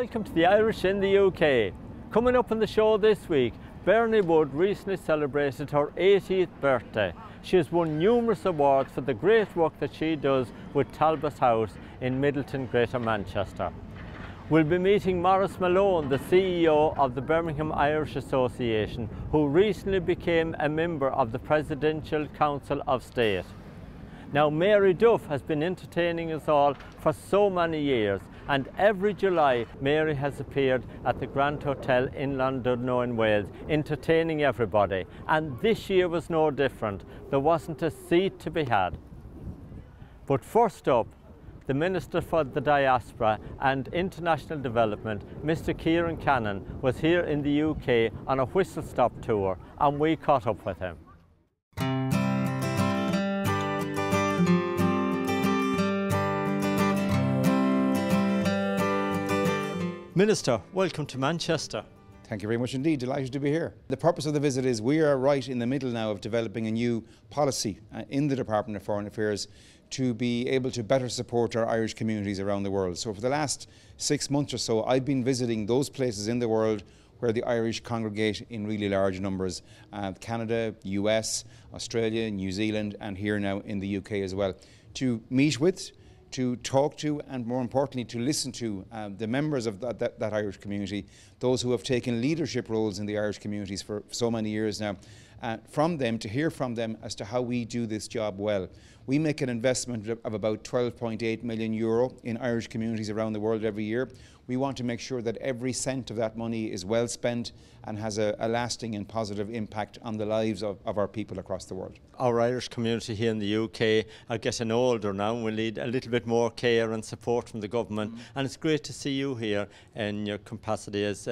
Welcome to the Irish in the UK. Coming up on the show this week, Bernie Wood recently celebrated her 80th birthday. She has won numerous awards for the great work that she does with Talbot House in Middleton, Greater Manchester. We'll be meeting Maurice Malone, the CEO of the Birmingham Irish Association, who recently became a member of the Presidential Council of State. Now, Mary Duff has been entertaining us all for so many years, and every July Mary has appeared at the Grand Hotel in Londonderry in Wales, entertaining everybody. And this year was no different. There wasn't a seat to be had. But first up, the Minister for the Diaspora and International Development, Mr. Ciaran Cannon, was here in the UK on a whistle-stop tour, and we caught up with him. Minister, welcome to Manchester. Thank you very much indeed. Delighted to be here. The purpose of the visit is we are right in the middle now of developing a new policy in the Department of Foreign Affairs to be able to better support our Irish communities around the world. So for the last 6 months or so, I've been visiting those places in the world where the Irish congregate in really large numbers. Canada, US, Australia, New Zealand, and here now in the UK as well, to meet with, to talk to, and more importantly to listen to the members of that Irish community, those who have taken leadership roles in the Irish communities for so many years now, from them, to hear from them as to how we do this job well. We make an investment of about €12.8 million in Irish communities around the world every year. We want to make sure that every cent of that money is well spent and has a lasting and positive impact on the lives of our people across the world. Our Irish community here in the UK are getting older now and we need a little bit more care and support from the government. And it's great to see you here in your capacity as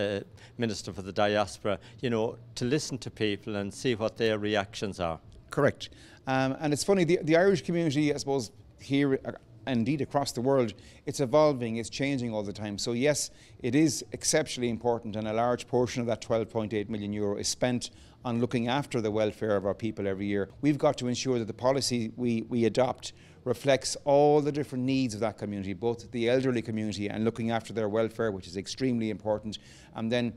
Minister for the Diaspora, you know, to listen to people and see what their reactions are. Correct. And it's funny, the Irish community, I suppose, here indeed across the world, it's evolving, it's changing all the time. So yes, it is exceptionally important, and a large portion of that €12.8 million is spent on looking after the welfare of our people every year. We've got to ensure that the policy we adopt reflects all the different needs of that community, both the elderly community and looking after their welfare, which is extremely important, and then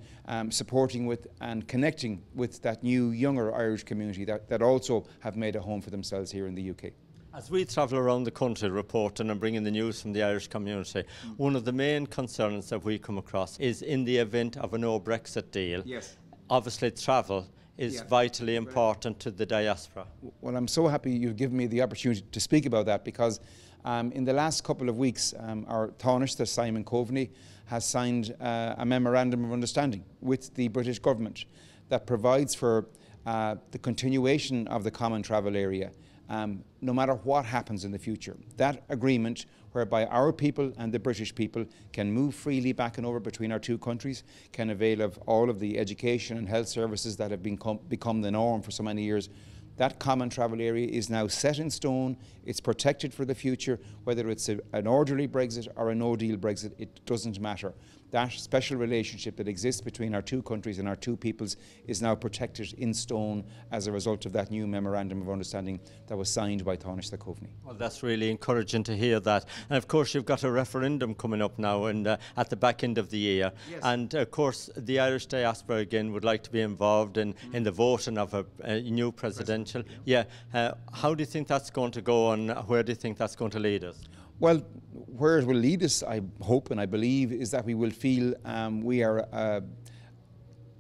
supporting with and connecting with that new, younger Irish community that also have made a home for themselves here in the UK. As we travel around the country reporting and bringing the news from the Irish community, one of the main concerns that we come across is in the event of a no-Brexit deal. Yes. Obviously travel is vitally important to the diaspora. Well, I'm so happy you've given me the opportunity to speak about that, because in the last couple of weeks our Tánaiste, Simon Coveney, has signed a memorandum of understanding with the British government that provides for the continuation of the common travel area, no matter what happens in the future. That agreement, whereby our people and the British people can move freely back and over between our two countries, can avail of all of the education and health services that have become the norm for so many years. That common travel area is now set in stone. It's protected for the future. Whether it's an orderly Brexit or a no-deal Brexit, it doesn't matter. That special relationship that exists between our two countries and our two peoples is now protected in stone as a result of that new memorandum of understanding that was signed by Tánaiste Coveney. Well, that's really encouraging to hear that. And of course you've got a referendum coming up now and at the back end of the year. Yes. And of course the Irish diaspora again would like to be involved in the voting of a new presidential. Yeah. How do you think that's going to go, and where do you think that's going to lead us? Well, where it will lead us, I hope and I believe, is that we will feel we are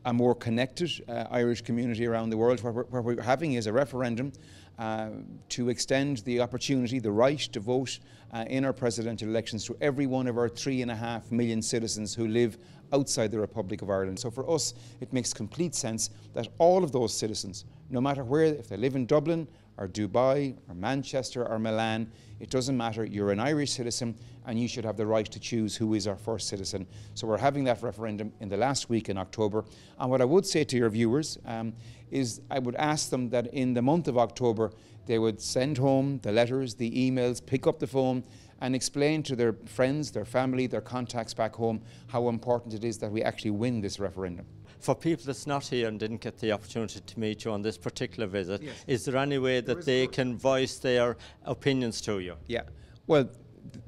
a more connected Irish community around the world. What we're having is a referendum to extend the opportunity, the right to vote in our presidential elections to every one of our 3.5 million citizens who live outside the Republic of Ireland. So for us, it makes complete sense that all of those citizens, no matter where, if they live in Dublin or Dubai or Manchester or Milan, it doesn't matter, you're an Irish citizen and you should have the right to choose who is our first citizen. So we're having that referendum in the last week in October. And what I would say to your viewers is I would ask them that in the month of October they would send home the letters, the emails, pick up the phone and explain to their friends, their family, their contacts back home how important it is that we actually win this referendum. For people that's not here and didn't get the opportunity to meet you on this particular visit, yes, is there any way that they can voice their opinions to you? Yeah, well,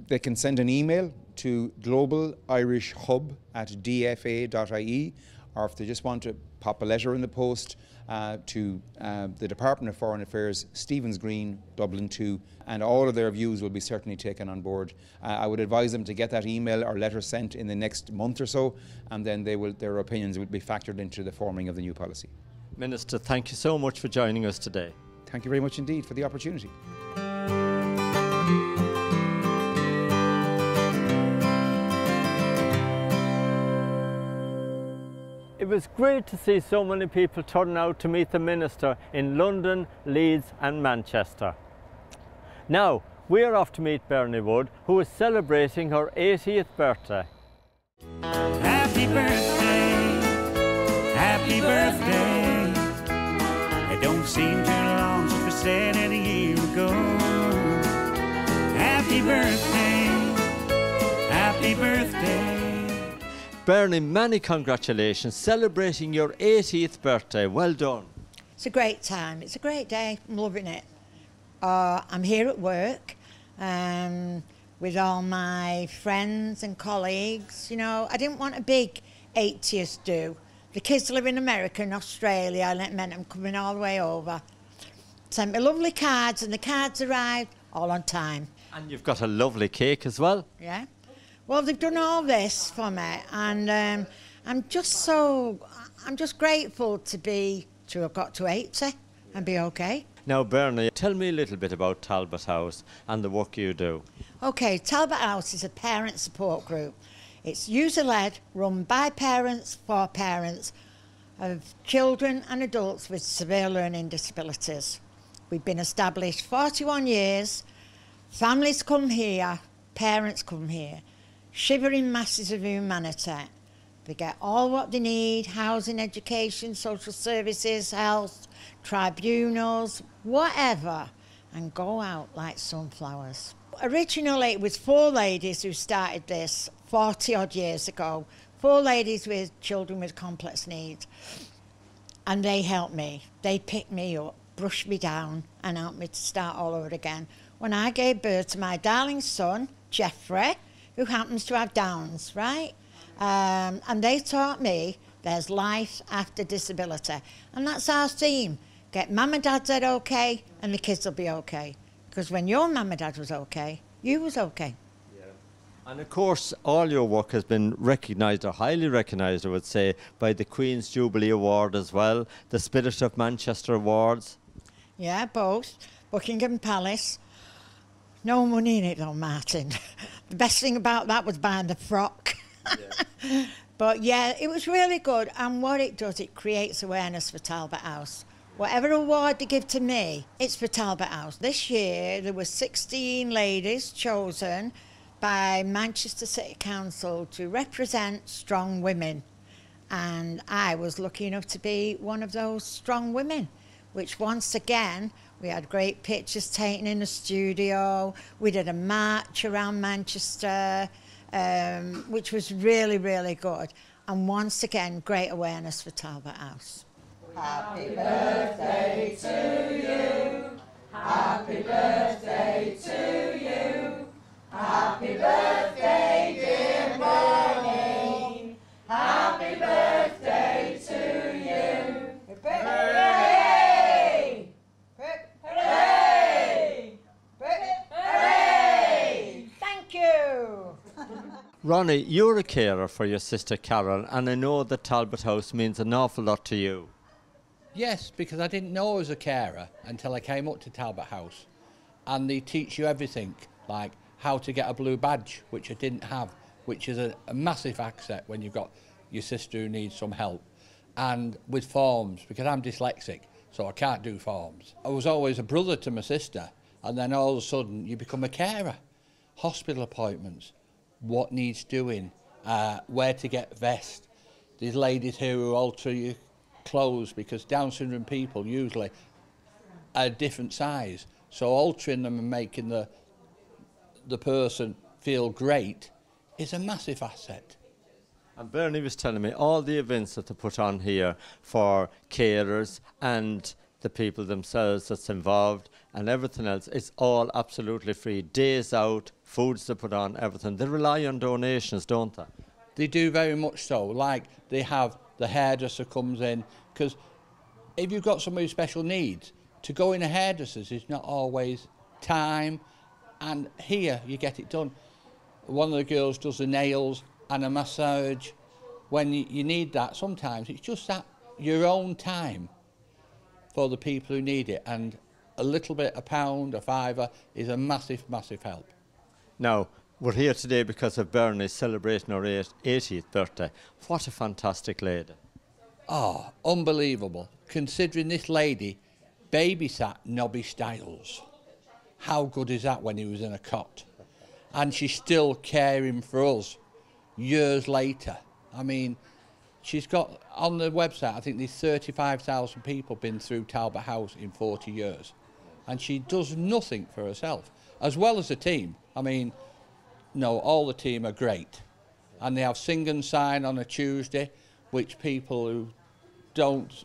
they can send an email to globalirishhub@dfa.ie, or if they just want to pop a letter in the post to the Department of Foreign Affairs, Stephen's Green, Dublin 2, and all of their views will be certainly taken on board. I would advise them to get that email or letter sent in the next month or so, and then their opinions will be factored into the forming of the new policy. Minister, thank you so much for joining us today. Thank you very much indeed for the opportunity. It was great to see so many people turn out to meet the Minister in London, Leeds and Manchester. Now, we are off to meet Bernie Wood, who is celebrating her 80th birthday. Happy birthday, happy birthday. It don't seem too long since we said it a year ago. Happy birthday, happy birthday. Bernie, many congratulations, celebrating your 80th birthday. Well done. It's a great time. It's a great day. I'm loving it. I'm here at work with all my friends and colleagues. You know, I didn't want a big 80th do. The kids live in America and Australia. I meant them coming all the way over. Sent me lovely cards, and the cards arrived all on time. And you've got a lovely cake as well. Yeah. Well, they've done all this for me, and I'm just grateful to have got to 80 and be okay. Now, Bernie, tell me a little bit about Talbot House and the work you do. Okay, Talbot House is a parent support group. It's user-led, run by parents for parents of children and adults with severe learning disabilities. We've been established 41 years. Families come here, parents come here. Shivering masses of humanity. They get all what they need: housing, education, social services, health, tribunals, whatever, and go out like sunflowers. Originally, it was 4 ladies who started this 40 odd years ago. 4 ladies with children with complex needs. And they helped me. They picked me up, brushed me down, and helped me to start all over again. When I gave birth to my darling son, Jeffrey, who happens to have Downs, right? And they taught me there's life after disability. And that's our theme. Get mum and dad said okay, and the kids will be okay. Because when your mum and dad was okay, you was okay. Yeah. And of course, all your work has been recognised, or highly recognised, I would say, by the Queen's Jubilee Award as well, the Spirit of Manchester Awards. Yeah, both. Buckingham Palace. No money in it though, Martin. The best thing about that was buying the frock. Yeah. But yeah, it was really good. And what it does, it creates awareness for Talbot House. Whatever award they give to me, it's for Talbot House. This year, there were 16 ladies chosen by Manchester City Council to represent strong women. And I was lucky enough to be one of those strong women, which once again, we had great pictures taken in the studio. We did a march around Manchester, which was really, really good. And once again, great awareness for Talbot House. Happy birthday to you. Happy birthday to you. Happy birthday, dear Bernie. Happy birthday to you. Hooray! Hooray! Hooray! Thank you. Ronnie, you're a carer for your sister Karen, and I know that Talbot House means an awful lot to you. Yes, because I didn't know I was a carer until I came up to Talbot House. And they teach you everything, like how to get a blue badge, which I didn't have, which is a massive asset when you've got your sister who needs some help. And with forms, because I'm dyslexic, so I can't do forms. I was always a brother to my sister, and then all of a sudden you become a carer. Hospital appointments, what needs doing, where to get vest. These ladies here who alter your clothes, because Down syndrome people usually are a different size, so altering them and making the person feel great is a massive asset. And Bernie was telling me all the events that they put on here for carers and the people themselves that's involved and everything else. It's all absolutely free. Days out, foods they put on, everything. They rely on donations, don't they? They do very much so. Like they have the hairdresser comes in, because if you've got somebody with special needs, to go in a hairdresser's is not always time, and here you get it done. One of the girls does the nails and a massage. When you need that, sometimes it's just that your own time for the people who need it, and a little bit, a pound, a fiver, is a massive, massive help. Now, we're here today because of Bernie celebrating her 80th birthday. What a fantastic lady. Oh, unbelievable. Considering this lady babysat Nobby Stiles. How good is that when he was in a cot? And she's still caring for us years later. I mean, she's got, on the website, I think there's 35,000 people been through Talbot House in 40 years. And she does nothing for herself, as well as the team. I mean, no, all the team are great. And they have sing and sign on a Tuesday, which people who don't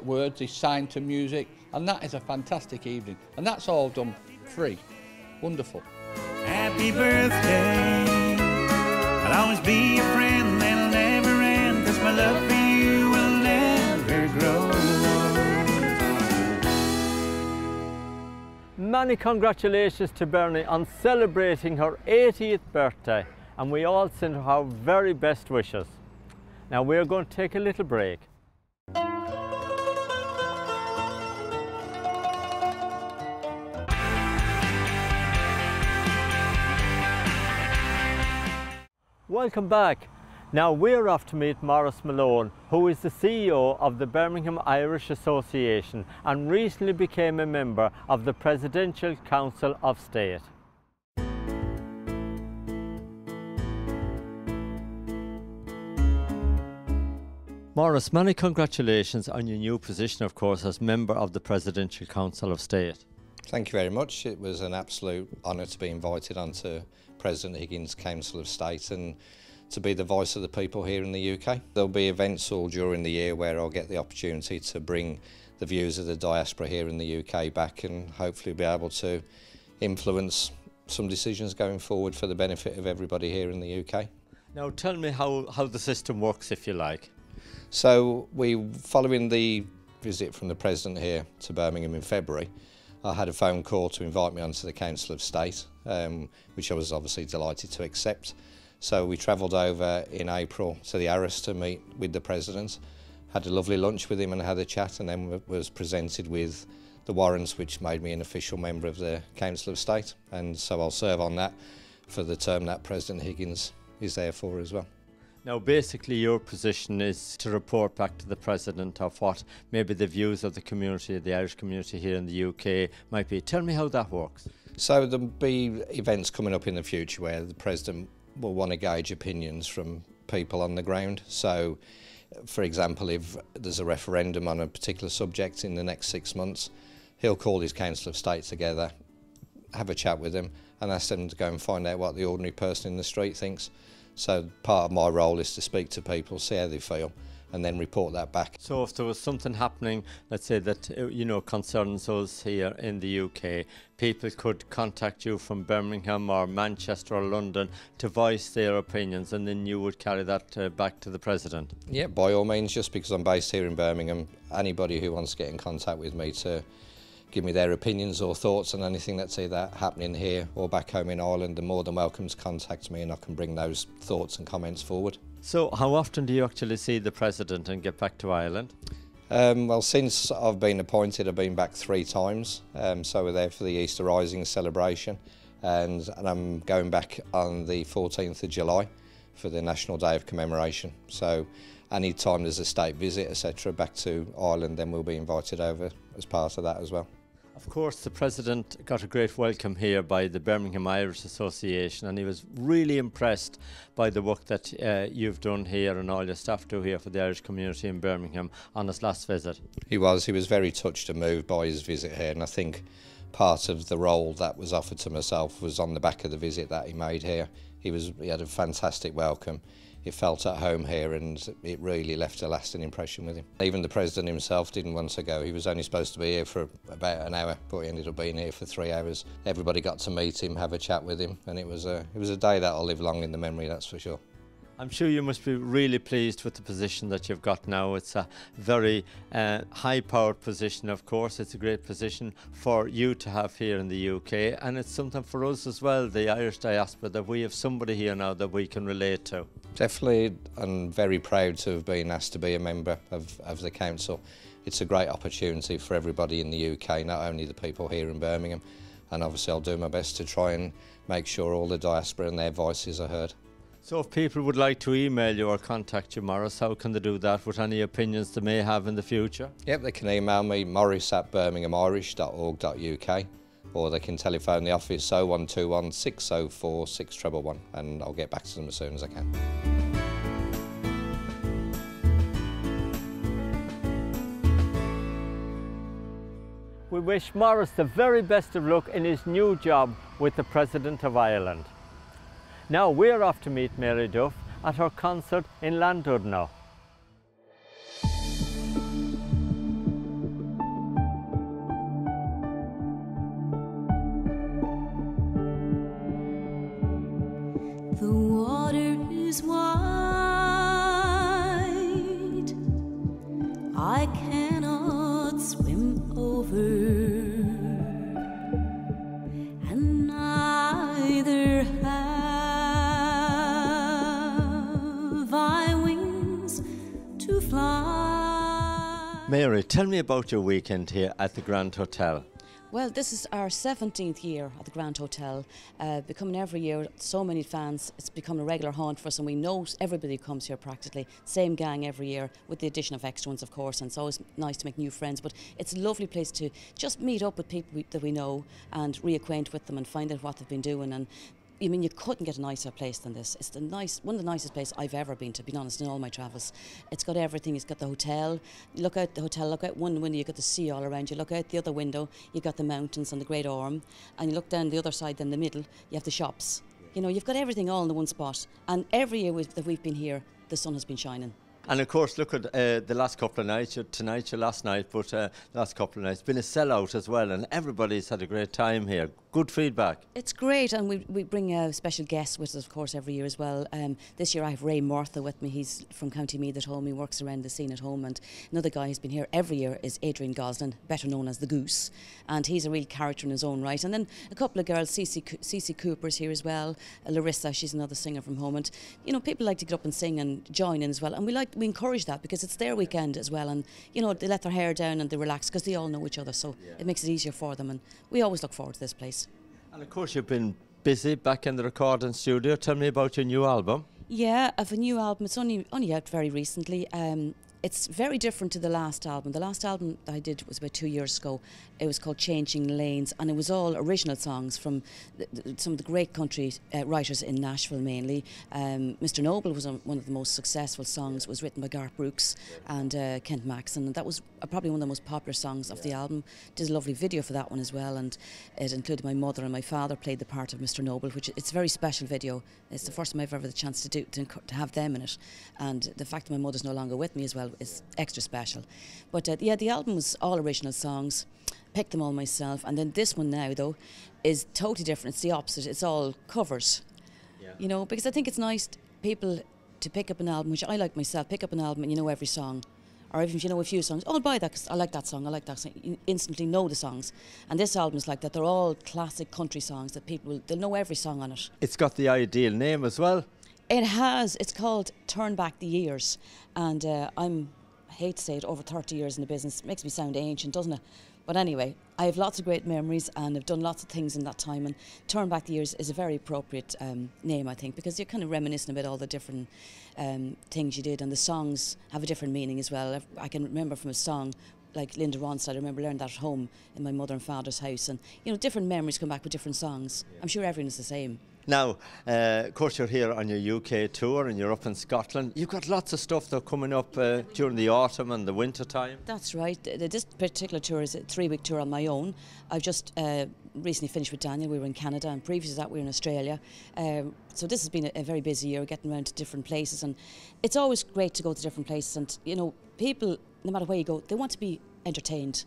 words, they sign to music. And that is a fantastic evening. And that's all done free. Wonderful. Happy birthday. I'll always be a friend that'll never end, 'cause my love for you will never grow. Many congratulations to Bernie on celebrating her 80th birthday, and we all send her our very best wishes. Now we're going to take a little break. Welcome back. Now we're off to meet Maurice Malone, who is the CEO of the Birmingham Irish Association and recently became a member of the Presidential Council of State. Maurice, many congratulations on your new position, of course, as member of the Presidential Council of State. Thank you very much. It was an absolute honour to be invited onto President Higgins' Council of State and to be the voice of the people here in the UK. There'll be events all during the year where I'll get the opportunity to bring the views of the diaspora here in the UK back and hopefully be able to influence some decisions going forward for the benefit of everybody here in the UK. Now tell me how the system works, if you like. So following the visit from the President here to Birmingham in February, I had a phone call to invite me onto the Council of State, which I was obviously delighted to accept. So we travelled over in April to the Arras to meet with the President, had a lovely lunch with him and had a chat, and then was presented with the warrants which made me an official member of the Council of State. And so I'll serve on that for the term that President Higgins is there for as well. Now basically your position is to report back to the President of what maybe the views of the community, the Irish community here in the UK might be. Tell me how that works. So there'll be events coming up in the future where the President will want to gauge opinions from people on the ground. So for example, if there's a referendum on a particular subject in the next 6 months, he'll call his Council of State together, have a chat with them and ask them to go and find out what the ordinary person in the street thinks. So part of my role is to speak to people, see how they feel, and then report that back. So if there was something happening, let's say that, you know, concerns us here in the UK, people could contact you from Birmingham or Manchester or London to voice their opinions, and then you would carry that back to the President? Yeah, by all means, just because I'm based here in Birmingham, anybody who wants to get in contact with me to give me their opinions or thoughts on anything that's either happening here or back home in Ireland, they're more than welcome to contact me and I can bring those thoughts and comments forward. So how often do you actually see the President and get back to Ireland? Well, since I've been appointed, I've been back 3 times. So we're there for the Easter Rising celebration and I'm going back on the 14th of July for the National Day of Commemoration. So any time there's a state visit, etc., back to Ireland, then we'll be invited over as part of that as well. Of course, the President got a great welcome here by the Birmingham Irish Association, and he was really impressed by the work that you've done here and all your staff do here for the Irish community in Birmingham on his last visit. He was very touched and moved by his visit here, and I think part of the role that was offered to myself was on the back of the visit that he made here. He had a fantastic welcome. he felt at home here, and it really left a lasting impression with him. Even the President himself didn't want to go. He was only supposed to be here for about an hour, but he ended up being here for 3 hours. Everybody got to meet him, have a chat with him, and it was a day that'll live long in the memory, that's for sure. I'm sure you must be really pleased with the position that you've got now. It's a very high-powered position, of course. It's a great position for you to have here in the UK, and it's something for us as well, the Irish diaspora, that we have somebody here now that we can relate to. Definitely, I'm very proud to have been asked to be a member of the council. It's a great opportunity for everybody in the UK, not only the people here in Birmingham, and obviously I'll do my best to try and make sure all the diaspora and their voices are heard. So if people would like to email you or contact you, Maurice, how can they do that with any opinions they may have in the future? Yep, they can email me, maurice@birminghamirish.org.uk, or they can telephone the office 0121 604 6111, and I'll get back to them as soon as I can. We wish Maurice the very best of luck in his new job with the President of Ireland. Now we're off to meet Mary Duff at her concert in Llandudno. The water is wide, I cannot swim over, and neither have I wings to fly. Mary, tell me about your weekend here at the Grand Hotel. Well, this is our 17th year at the Grand Hotel, becoming every year, so many fans, it's become a regular haunt for us, and we know everybody comes here practically, same gang every year, with the addition of extra ones of course, and it's always nice to make new friends, but it's a lovely place to just meet up with people that we know and reacquaint with them and find out what they've been doing. And I mean, you couldn't get a nicer place than this. It's one of the nicest places I've ever been, to be honest, in all my travels. It's got everything. It's got the hotel. You look out the hotel, look out one window, you got the sea all around you. Look out the other window, you got the mountains and the Great Orme. And you look down the other side, in the middle, you have the shops. You know, you've got everything all in the one spot. And every year that we've been here, the sun has been shining. And of course, look at the last couple of nights, tonight, your last night, but the last couple of nights, it's been a sellout as well, and everybody's had a great time here. Good feedback. It's great, and we bring special guests with us, of course, every year as well. This year I have Ray Murtha with me. He's from County Meath at home. He works around the scene at home. And another guy who's been here every year is Adrian Goslin, better known as the Goose. And he's a real character in his own right. And then a couple of girls, Cece Cooper's here as well. Larissa, she's another singer from home. And, you know, people like to get up and sing and join in as well. And we encourage that because it's their weekend as well. And, you know, they let their hair down and they relax because they all know each other. So it makes it easier for them. And we always look forward to this place. And of course you've been busy back in the recording studio. Tell me about your new album. Yeah, I have a new album. It's only out very recently. It's very different to the last album. The last album I did was about 2 years ago. It was called Changing Lanes, and it was all original songs from some of the great country writers in Nashville mainly. Mr. Noble was one of the most successful songs. It was written by Garth Brooks and Kent Maxon, and that was probably one of the most popular songs of the album. Did a lovely video for that one as well, and it included my mother and my father played the part of Mr. Noble, which it's a very special video. It's the first time I've ever had the chance to have them in it, and the fact that my mother's no longer with me as well is extra special. But yeah, the album was all original songs, picked them all myself, and then this one now though is totally different. It's the opposite. It's all covers, you know, because I think it's nice people to pick up an album, which I like myself, pick up an album and you know every song, or even if you know a few songs, oh, I'll buy that because I like that song, I like that song. You instantly know the songs. And this album is like that. They're all classic country songs that they'll know every song on it. It's got the ideal name as well. It has. It's called Turn Back the Years, and I hate to say it, over 30 years in the business. It makes me sound ancient, doesn't it? But anyway, I have lots of great memories and I've done lots of things in that time, and Turn Back the Years is a very appropriate name, I think, because you're kind of reminiscing about all the different things you did, and the songs have a different meaning as well. I can remember from a song like Linda Ronstadt, I remember learning that at home in my mother and father's house, and you know, different memories come back with different songs. I'm sure everyone is the same. Now, of course, you're here on your UK tour and you're up in Scotland. You've got lots of stuff though coming up during the autumn and the winter time. That's right. This particular tour is a 3-week tour on my own. I've just recently finished with Daniel. We were in Canada, and previous to that we were in Australia. So this has been a very busy year, getting around to different places, and it's always great to go to different places. And you know, people, no matter where you go, they want to be entertained.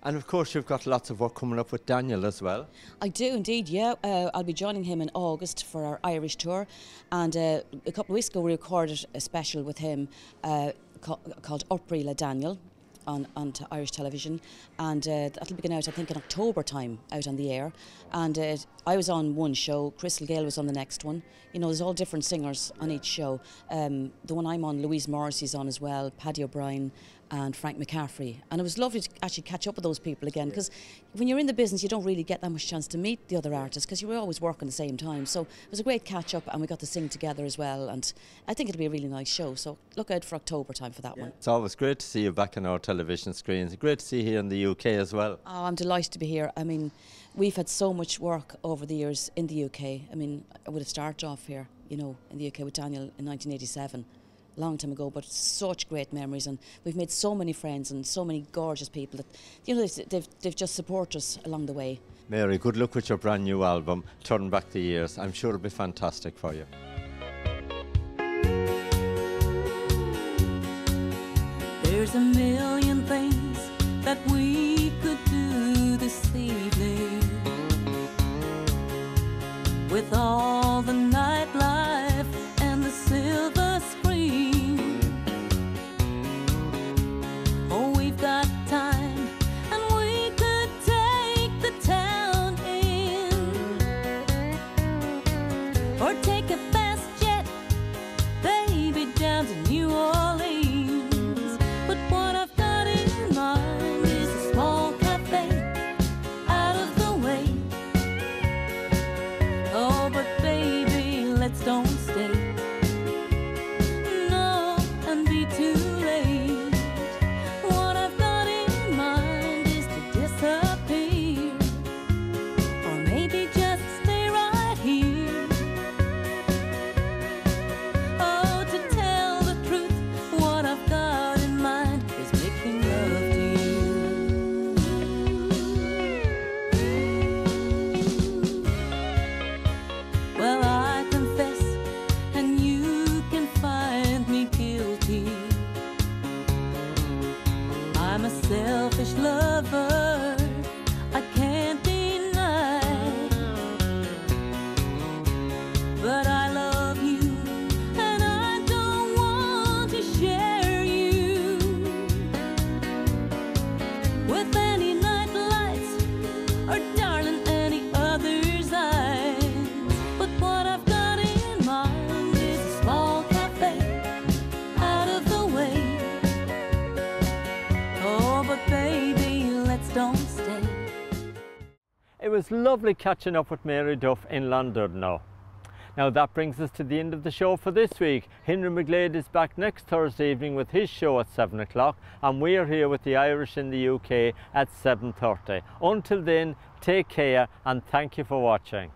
And of course you've got lots of work coming up with Daniel as well. I do indeed, yeah. I'll be joining him in August for our Irish tour, and a couple of weeks ago we recorded a special with him called Upri Daniel on to Irish television, and that'll be going out I think in October time, out on the air. And I was on one show, Crystal Gale was on the next one. You know, there's all different singers on each show. The one I'm on, Louise Morrissey's on as well, Paddy O'Brien and Frank McCaffrey, and it was lovely to actually catch up with those people again, because when you're in the business you don't really get that much chance to meet the other artists because you always work at the same time. So it was a great catch up, and we got to sing together as well, and I think it'll be a really nice show, so look out for October time for that one. It's always great to see you back on our television screens. Great to see you here in the UK as well. Oh, I'm delighted to be here. I mean, we've had so much work over the years in the UK. I mean, I would have started off here, you know, in the UK with Daniel in 1987. Long time ago, but such great memories, and we've made so many friends and so many gorgeous people that, you know, they've just supported us along the way. Mary, good luck with your brand new album, Turn Back the Years. I'm sure it'll be fantastic for you. There's a million things that we could do this evening, with all the nightlife and the silver screen. Oh, we've got time, and we could take the town in, or take a fast jet, baby, down to New Orleans. But what I've got in mind is a small cafe out of the way. Oh, but baby, let's don't stay. No, and be too late. What I've got in mind is to disappear, or maybe just stay right here. Oh, to tell the truth, what I've got in mind is making love to you. Well, I confess, and you can find me guilty. I'm a selfish lover, I can't deny. But I love you, and I don't want to share you with any night lights, or darling, any other's eyes. But what I've got in mind is a small cafe out of the way. Oh, but baby, let's don't stay. It was lovely catching up with Mary Duff in London now. Now that brings us to the end of the show for this week. Henry McGlade is back next Thursday evening with his show at 7 o'clock, and we are here with the Irish in the UK at 7:30. Until then, take care and thank you for watching.